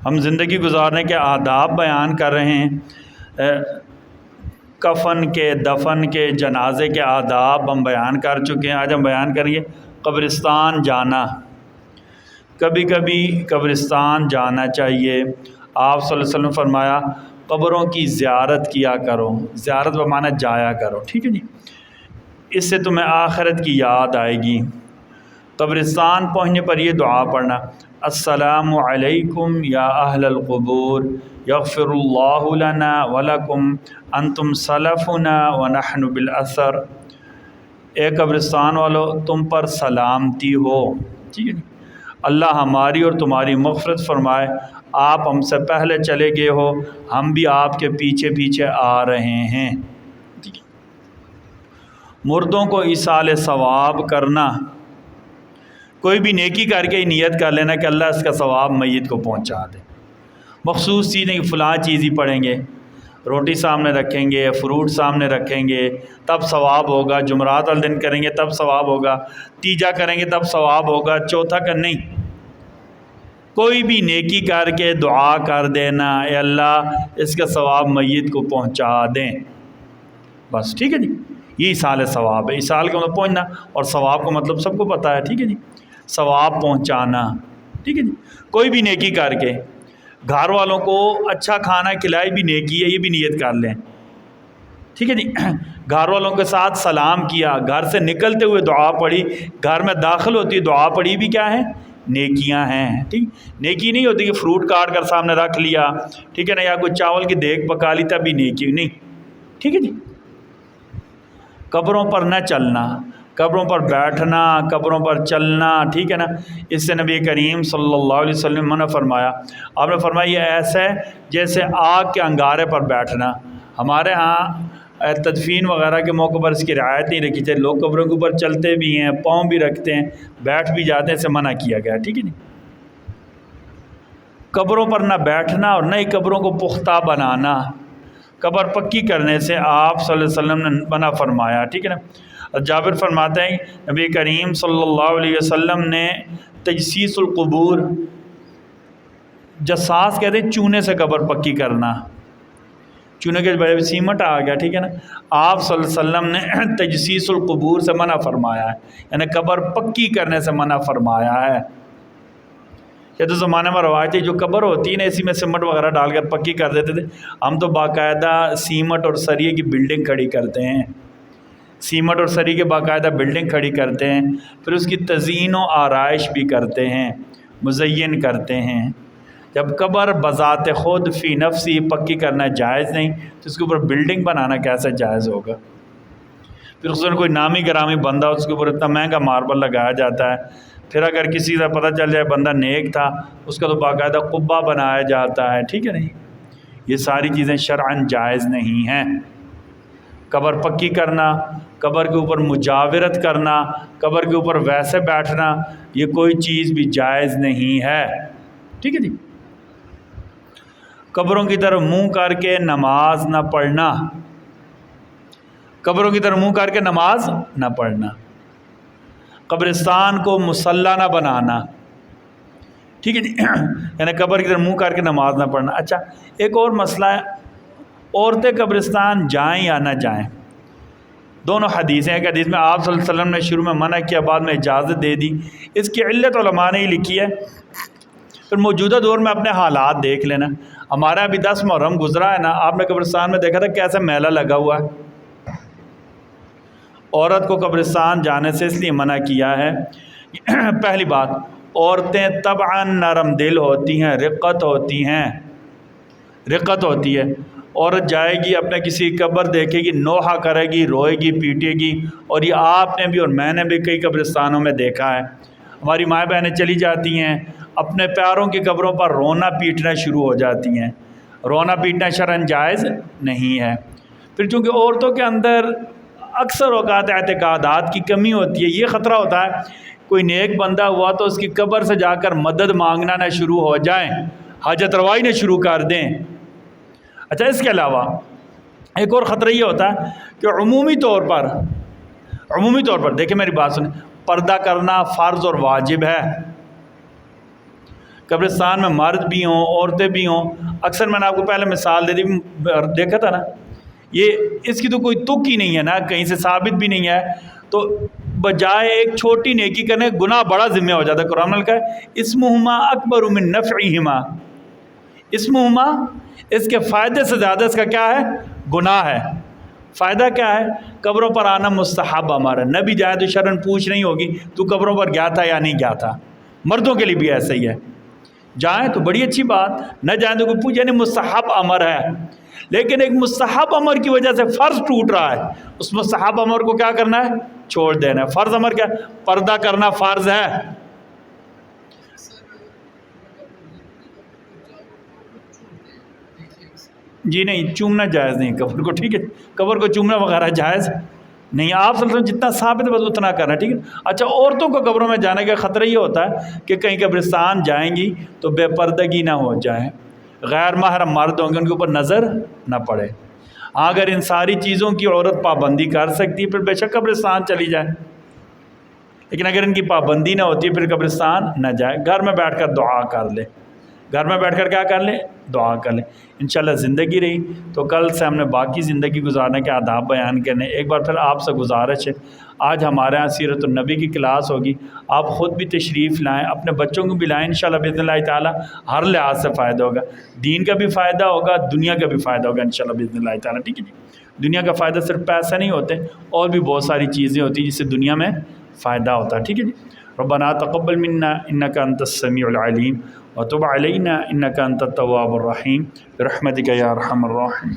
ہم زندگی گزارنے کے آداب بیان کر رہے ہیں، کفن کے، دفن کے، جنازے کے آداب ہم بیان کر چکے ہیں۔ آج ہم بیان کریں گے قبرستان جانا۔ کبھی کبھی قبرستان جانا چاہیے۔ آپ صلی اللہ علیہ وسلم نے فرمایا قبروں کی زیارت کیا کرو، زیارت بمانا جایا کرو، ٹھیک ہے جی، اس سے تمہیں آخرت کی یاد آئے گی۔ قبرستان پہنچنے پر یہ دعا پڑھنا، السلام علیکم یا اہل القبور یغفر اللہ لنا ولکم انتم سلفنا ونحن بالاثر۔ اے قبرستان والو، تم پر سلامتی ہو، ٹھیک ہے، اللہ ہماری اور تمہاری مغفرت فرمائے، آپ ہم سے پہلے چلے گئے ہو، ہم بھی آپ کے پیچھے پیچھے آ رہے ہیں۔ مردوں کو ایصال ثواب کرنا، کوئی بھی نیکی کر کے نیت کر لینا کہ اللہ اس کا ثواب میت کو پہنچا دے۔ مخصوص چیز نہیں، فلاں چیز ہی پڑھیں گے، روٹی سامنے رکھیں گے، فروٹ سامنے رکھیں گے تب ثواب ہوگا، جمعرات والے دن کریں گے تب ثواب ہوگا، تیجا کریں گے تب ثواب ہوگا، چوتھا کا نہیں۔ کوئی بھی نیکی کر کے دعا کر دینا، اے اللہ اس کا ثواب میت کو پہنچا دیں، بس، ٹھیک ہے جی، یہ ایصال ثواب ہے۔ ایصال کا مطلب پہنچنا، اور ثواب کا مطلب سب کو پتہ ہے، ٹھیک ہے جی، ثواب پہنچانا، ٹھیک ہے جی۔ کوئی بھی نیکی کر کے، گھر والوں کو اچھا کھانا کھلائی بھی نیکی ہے، یہ بھی نیت کر لیں، ٹھیک ہے جی۔ گھر والوں کے ساتھ سلام کیا، گھر سے نکلتے ہوئے دعا پڑھی، گھر میں داخل ہوتی دعا پڑھی، بھی کیا ہے؟ نیکیاں ہیں، ٹھیک۔ نیکی نہیں ہوتی کہ فروٹ کاٹ کر سامنے رکھ لیا، ٹھیک ہے نا، یا کوئی چاول کی دیگ پکا لی تب بھی نیکی نہیں، ٹھیک ہے جی۔ قبروں پر نہ چلنا، قبروں پر بیٹھنا، قبروں پر چلنا، ٹھیک ہے نا، اس سے نبی کریم صلی اللہ علیہ وسلم نے منع فرمایا۔ آپ نے فرمایا یہ ایسا ہے جیسے آگ کے انگارے پر بیٹھنا۔ ہمارے ہاں تدفین وغیرہ کے موقع پر اس کی رعایت نہیں رکھی تھی، لوگ قبروں کے اوپر چلتے بھی ہیں، پاؤں بھی رکھتے ہیں، بیٹھ بھی جاتے ہیں، اسے منع کیا گیا، ٹھیک ہے نا۔ قبروں پر نہ بیٹھنا اور نہ ہی قبروں کو پختہ بنانا، قبر پکی کرنے سے آپ صلی اللہ علیہ وسلم نے منع فرمایا، ٹھیک ہے نا۔ جابر فرماتے ہیں نبی کریم صلی اللہ علیہ وسلم نے تجسیس القبور، جساس کہتے ہیں چونے سے قبر پکی کرنا، چونے کے بڑے سیمنٹ آ گیا، ٹھیک ہے نا، آپ صلی اللہ علیہ وسلم نے تجسیس القبور سے منع فرمایا ہے، یعنی قبر پکی کرنے سے منع فرمایا ہے۔ یہ تو زمانے میں روایت ہے، جو قبر ہوتی ہے نا اسی میں سیمنٹ وغیرہ ڈال کر پکی کر دیتے تھے، ہم تو باقاعدہ سیمنٹ اور سریے کی بلڈنگ کھڑی کرتے ہیں، سیمنٹ اور سری کے باقاعدہ بلڈنگ کھڑی کرتے ہیں، پھر اس کی تزئین و آرائش بھی کرتے ہیں، مزین کرتے ہیں۔ جب قبر بذات خود فی نفسی پکی کرنا جائز نہیں تو اس کے اوپر بلڈنگ بنانا کیسے جائز ہوگا؟ پھر اس میں کوئی نامی گرامی بندہ، اس کے اوپر اتنا مہنگا ماربل لگایا جاتا ہے، پھر اگر کسی کا پتہ چل جائے بندہ نیک تھا، اس کا تو باقاعدہ قبہ بنایا جاتا ہے، ٹھیک ہے نہیں۔ یہ ساری چیزیں شرعاً جائز نہیں ہیں۔ قبر پکی کرنا، قبر کے اوپر مجاورت کرنا، قبر کے اوپر ویسے بیٹھنا، یہ کوئی چیز بھی جائز نہیں ہے، ٹھیک ہے جی۔ قبروں کی طرف منہ کر کے نماز نہ پڑھنا، قبروں کی طرف منہ کر کے نماز نہ پڑھنا، قبرستان کو مصلی نہ بنانا، ٹھیک ہے جی، یعنی قبر کی طرف منہ کر کے نماز نہ پڑھنا۔ اچھا، ایک اور مسئلہ ہے، عورتیں قبرستان جائیں یا نہ جائیں، دونوں حدیثیں، ایک حدیث میں آپ صلی اللہ علیہ وسلم نے شروع میں منع کیا، بعد میں اجازت دے دی، اس کی علت علماء نے ہی لکھی ہے۔ پھر موجودہ دور میں اپنے حالات دیکھ لینا، ہمارا ابھی 10 محرم گزرا ہے نا، آپ نے قبرستان میں دیکھا تھا کیسا میلہ لگا ہوا ہے۔ عورت کو قبرستان جانے سے اس لیے منع کیا ہے، پہلی بات، عورتیں طبعاً نرم دل ہوتی ہیں، رقت ہوتی ہیں، رقت ہوتی ہے۔ عورت جائے گی اپنے کسی قبر دیکھے گی، نوحہ کرے گی، روئے گی، پیٹے گی، اور یہ آپ نے بھی اور میں نے بھی کئی قبرستانوں میں دیکھا ہے۔ ہماری مائیں بہنیں چلی جاتی ہیں، اپنے پیاروں کی قبروں پر رونا پیٹنا شروع ہو جاتی ہیں۔ رونا پیٹنا شرعاً جائز نہیں ہے۔ پھر چونکہ عورتوں کے اندر اکثر اوقات اعتقادات کی کمی ہوتی ہے، یہ خطرہ ہوتا ہے کوئی نیک بندہ ہوا تو اس کی قبر سے جا کر مدد مانگنا نہ شروع ہو جائیں، حاجت روائی نہ شروع کر دیں۔ اچھا، اس کے علاوہ ایک اور خطرہ یہ ہوتا ہے کہ عمومی طور پر دیکھیں میری بات سنیں، پردہ کرنا فرض اور واجب ہے۔ قبرستان میں مرد بھی ہوں، عورتیں بھی ہوں. اکثر میں نے آپ کو پہلے مثال دے دی، دیکھا تھا نا، یہ اس کی تو کوئی تک ہی نہیں ہے نا، کہیں سے ثابت بھی نہیں ہے. تو بجائے ایک چھوٹی نیکی کرنے گناہ بڑا ذمہ ہو جاتا ہے. قرآن میں لکھا ہے اسمہما اکبر من نفعہما، اسمہما اس کے فائدے سے زیادہ اس کا کیا ہے؟ گناہ ہے. فائدہ کیا ہے؟ قبروں پر آنا مستحب ہمارا، نبی جائے تو شرن پوچھ نہیں ہوگی تو قبروں پر گیا تھا یا نہیں گیا تھا. مردوں کے لیے بھی ایسا ہی ہے، جائیں تو بڑی اچھی بات، نہ جائیں تو کوئی پوچھ، یعنی مستحب امر ہے. لیکن ایک مستحب امر کی وجہ سے فرض ٹوٹ رہا ہے، اس مستحب امر کو کیا کرنا ہے؟ چھوڑ دینا ہے. فرض امر کیا؟ پردہ کرنا فرض ہے. جی نہیں، چومنا جائز نہیں قبر کو، ٹھیک ہے، قبر کو چومنا وغیرہ جائز نہیں. آپ صلی اللہ علیہ وسلم جتنا ثابت ہے بس اتنا کرنا، ٹھیک ہے. اچھا، عورتوں کو قبروں میں جانے کا خطرہ یہ ہوتا ہے کہ کہیں قبرستان جائیں گی تو بے پردگی نہ ہو جائے، غیر محرم مرد ہوں گے ان کے اوپر نظر نہ پڑے. اگر ان ساری چیزوں کی عورت پابندی کر سکتی ہے پھر بے شک قبرستان چلی جائے، لیکن اگر ان کی پابندی نہ ہوتی ہے پھر قبرستان نہ جائے. گھر میں بیٹھ کر دعا کر لے، گھر میں بیٹھ کر کیا کر لیں؟ دعا کر لیں. انشاءاللہ زندگی رہی تو کل سے ہم نے باقی زندگی گزارنے کے آداب بیان کرنے. ایک بار پھر آپ سے گزارش ہے، آج ہمارے یہاں سیرت النبی کی کلاس ہوگی، آپ خود بھی تشریف لائیں، اپنے بچوں کو بھی لائیں. انشاءاللہ باذن اللہ تعالیٰ ہر لحاظ سے فائدہ ہوگا، دین کا بھی فائدہ ہوگا، دنیا کا بھی فائدہ ہوگا انشاءاللہ باذن اللہ تعالیٰ. ٹھیک ہے جی، دنیا کا فائدہ صرف پیسہ نہیں ہوتے، اور بھی بہت ساری چیزیں ہوتی ہیں جس سے دنیا میں فائدہ ہوتا ہے. ٹھیک ہے جی. ربنا تقبل منا انک انت السمیع العلیم وتب علینا انک انت التواب الرحیم برحمتک یا ارحم الراحمین.